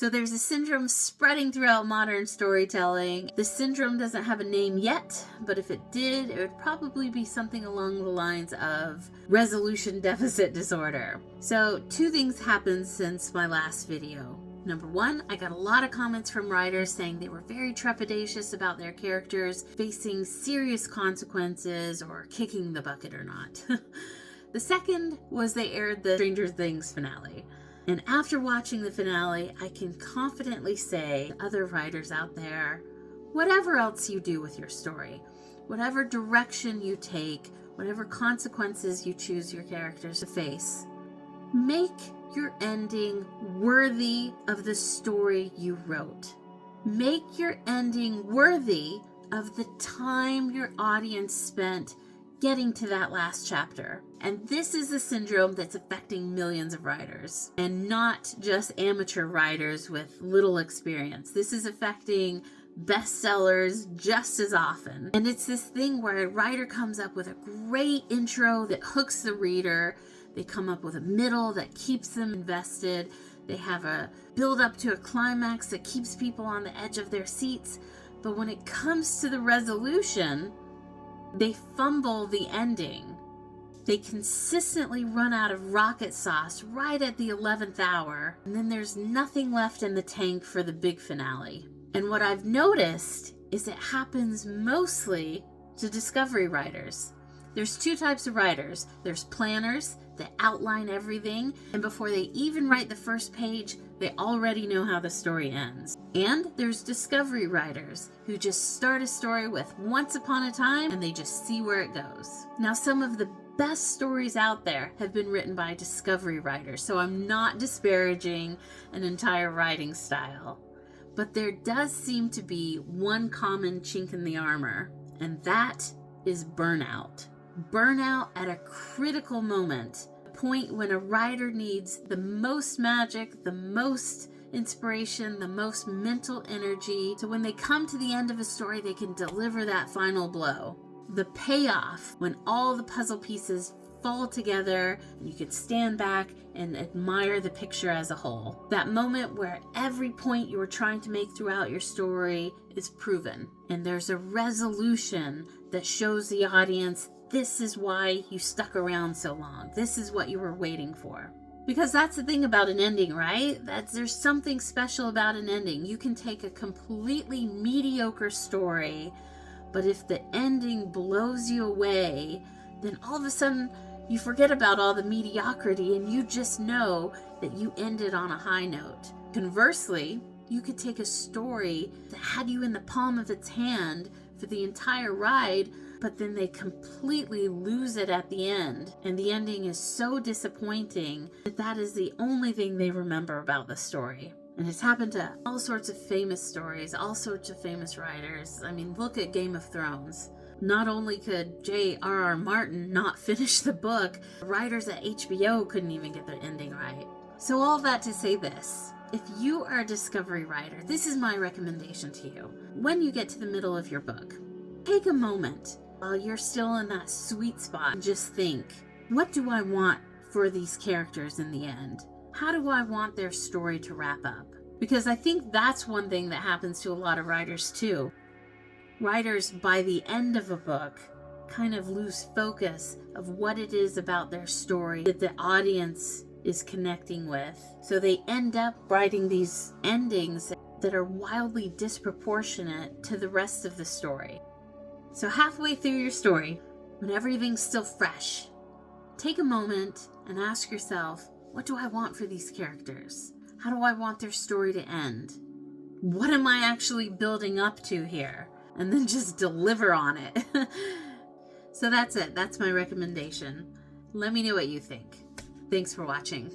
So there's a syndrome spreading throughout modern storytelling. The syndrome doesn't have a name yet, but if it did, it would probably be something along the lines of resolution deficit disorder. So 2 things happened since my last video. Number 1, I got a lot of comments from writers saying they were very trepidatious about their characters facing serious consequences or kicking the bucket or not. The second was they aired the Stranger Things finale. And after watching the finale, I can confidently say, other writers out there, whatever else you do with your story, whatever direction you take, whatever consequences you choose your characters to face, make your ending worthy of the story you wrote. Make your ending worthy of the time your audience spent getting to that last chapter. And this is a syndrome that's affecting millions of writers, and not just amateur writers with little experience. This is affecting bestsellers just as often. And it's this thing where a writer comes up with a great intro that hooks the reader. They come up with a middle that keeps them invested. They have a build up to a climax that keeps people on the edge of their seats. But when it comes to the resolution, they fumble the ending. They consistently run out of rocket sauce right at the 11th hour, and then there's nothing left in the tank for the big finale. And what I've noticed is it happens mostly to discovery writers. There's 2 types of writers. There's planners that outline everything, and before they even write the first page, they already know how the story ends. And there's discovery writers who just start a story with once upon a time and they just see where it goes. Now, some of the best stories out there have been written by discovery writers, so I'm not disparaging an entire writing style. But there does seem to be one common chink in the armor, and that is burnout. Burnout at a critical moment, a point when a writer needs the most magic, the most inspiration, the most mental energy, so when they come to the end of a story, they can deliver that final blow. The payoff, when all the puzzle pieces fall together and you can stand back and admire the picture as a whole. That moment where every point you were trying to make throughout your story is proven, and there's a resolution that shows the audience this is why you stuck around so long. This is what you were waiting for. Because that's the thing about an ending, right? There's something special about an ending. You can take a completely mediocre story, but if the ending blows you away, then all of a sudden you forget about all the mediocrity and you just know that you ended on a high note. Conversely, you could take a story that had you in the palm of its hand for the entire ride, but then they completely lose it at the end. And the ending is so disappointing that that is the only thing they remember about the story. And it's happened to all sorts of famous stories, all sorts of famous writers. I mean, look at Game of Thrones. Not only could J.R.R. Martin not finish the book, the writers at HBO couldn't even get their ending right. So all that to say this, if you are a discovery writer, this is my recommendation to you. When you get to the middle of your book, take a moment while you're still in that sweet spot and just think, what do I want for these characters in the end? How do I want their story to wrap up? Because I think that's one thing that happens to a lot of writers too. Writers, by the end of a book, kind of lose focus of what it is about their story that the audience is connecting with. So they end up writing these endings that are wildly disproportionate to the rest of the story. So halfway through your story, when everything's still fresh, take a moment and ask yourself, what do I want for these characters? How do I want their story to end? What am I actually building up to here? And then just deliver on it. So that's it. That's my recommendation. Let me know what you think. Thanks for watching.